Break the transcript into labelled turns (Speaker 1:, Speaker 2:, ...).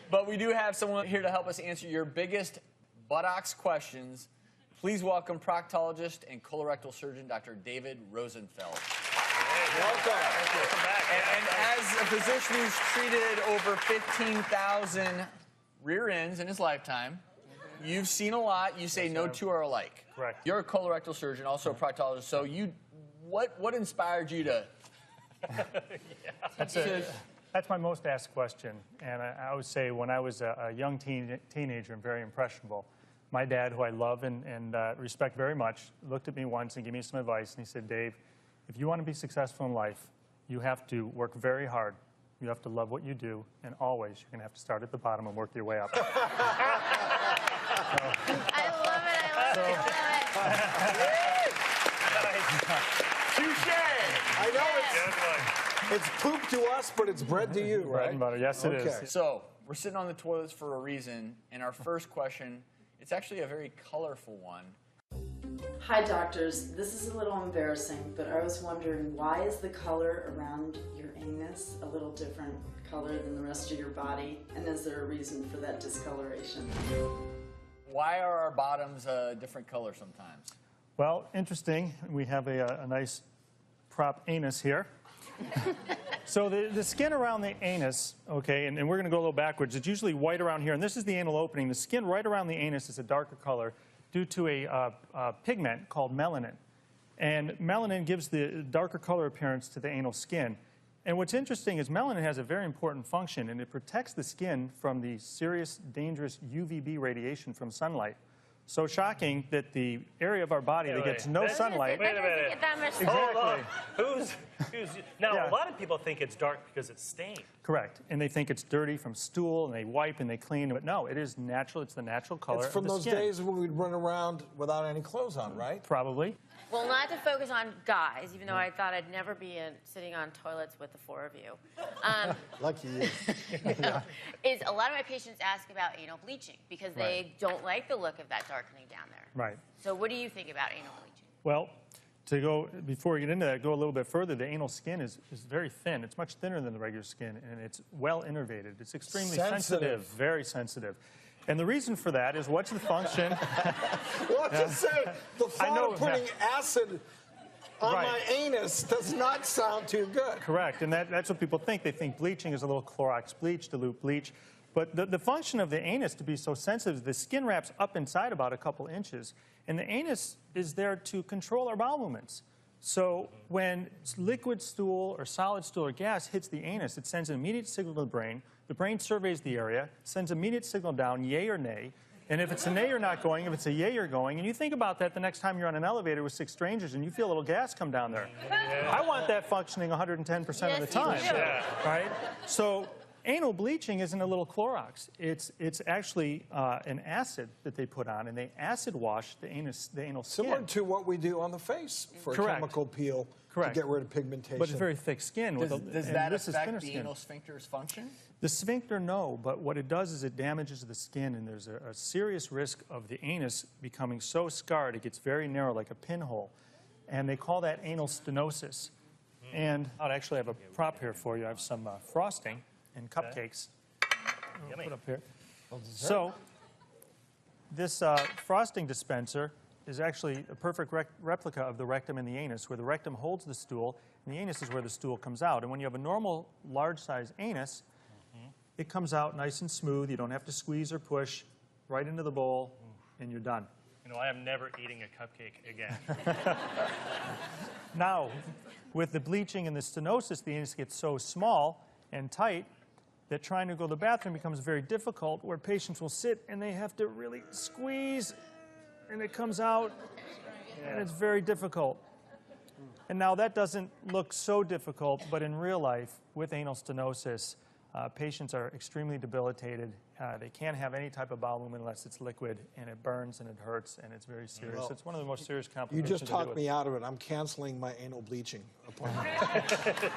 Speaker 1: But we do have someone here to help us answer your biggest buttocks questions. Please welcome proctologist and colorectal surgeon Dr. David Rosenfeld.
Speaker 2: Welcome.
Speaker 1: And as a physician who's treated over 15,000 rear ends in his lifetime, you've seen a lot. You say no two are alike.
Speaker 2: Correct.
Speaker 1: You're a colorectal surgeon, also a proctologist. So what inspired you to?
Speaker 2: That's my most asked question. And I would say when I was a young teenager and very impressionable, my dad, who I love and respect very much, looked at me once and gave me some advice. And he said, Dave, if you want to be successful in life, you have to work very hard. You have to love what you do. And always, you're going to have to start at the bottom and work your way up.
Speaker 3: I love it.
Speaker 1: Touche!
Speaker 4: I know it's poop to us, but it's bread to you, right?
Speaker 2: Bread and butter. Yes, it is.
Speaker 1: So we're sitting on the toilets for a reason, and our first question, it's actually a very colorful one.
Speaker 5: Hi doctors, this is a little embarrassing, but I was wondering, why is the color around your anus a little different color than the rest of your body, and is there a reason for that discoloration?
Speaker 1: Why are our bottoms a different color sometimes?
Speaker 2: Well, interesting. We have a nice prop anus here. So the skin around the anus, okay, and we're going to go a little backwards. It's usually white around here, and this is the anal opening. The skin right around the anus is a darker color due to a pigment called melanin. And melanin gives the darker color appearance to the anal skin. And what's interesting is melanin has a very important function, and it protects the skin from the serious, dangerous UVB radiation from sunlight. So shocking that the area of our body that gets no sunlight.
Speaker 3: Wait a minute.
Speaker 2: Exactly.
Speaker 6: Now,
Speaker 2: Yeah.
Speaker 6: a lot of people think it's dark because it's stained.
Speaker 2: Correct. And they think it's dirty from stool, and they wipe and they clean. But no, it is natural. It's the natural color
Speaker 4: It's from
Speaker 2: of the
Speaker 4: those
Speaker 2: skin.
Speaker 4: days when we'd run around without any clothes on, right?
Speaker 2: Probably.
Speaker 3: Well, not to focus on guys, even though I thought I'd never be sitting on toilets with the four of you.
Speaker 4: Lucky you.
Speaker 3: Is a lot of my patients ask about anal bleaching because they don't like the look of that darkening down there.
Speaker 2: Right.
Speaker 3: So what do you think about anal bleaching?
Speaker 2: Well, before we get into that, go a little bit further. The anal skin is very thin. It's much thinner than the regular skin, and it's well innervated. It's extremely sensitive, very sensitive. And the reason for that is, what's the function?
Speaker 4: Well, just say the thought of putting acid on my anus does not sound too good.
Speaker 2: Correct, and that's what people think. They think bleaching is a little Clorox bleach, dilute bleach. But the function of the anus to be so sensitive, the skin wraps up inside about a couple inches, and the anus is there to control our bowel movements. So when liquid stool or solid stool or gas hits the anus, it sends an immediate signal to the brain. The brain surveys the area, sends an immediate signal down, yay or nay. And if it's a nay, you're not going. If it's a yay, you're going. And you think about that the next time you're on an elevator with 6 strangers and you feel a little gas come down there. I want that functioning 110% of the time. Right? So anal bleaching isn't a little Clorox. It's actually an acid that they put on, and they acid wash the anal skin.
Speaker 4: Similar to what we do on the face for a chemical peel to get rid of pigmentation.
Speaker 2: But it's very thick skin.
Speaker 1: Does that affect the anal sphincter's function?
Speaker 2: The sphincter, no, but what it does is it damages the skin, and there's a serious risk of the anus becoming so scarred it gets very narrow, like a pinhole, and they call that anal stenosis. And I actually have a prop here for you. I have some frosting and cupcakes. I'll put up here. So this frosting dispenser is actually a perfect replica of the rectum and the anus, where the rectum holds the stool, and the anus is where the stool comes out. And when you have a normal, large-size anus, it comes out nice and smooth. You don't have to squeeze or push right into the bowl, and you're done.
Speaker 6: You know, I am never eating a cupcake again.
Speaker 2: Now, with the bleaching and the stenosis, the anus gets so small and tight that trying to go to the bathroom becomes very difficult, where patients will sit and they have to really squeeze, and it comes out, and it's very difficult. And now that doesn't look so difficult, but in real life, with anal stenosis, patients are extremely debilitated. They can't have any type of bowel movement unless it's liquid, and it burns and it hurts, and it's very serious. Well, it's one of the most serious complications.
Speaker 4: You just talked me out of it. I'm canceling my anal bleaching appointment.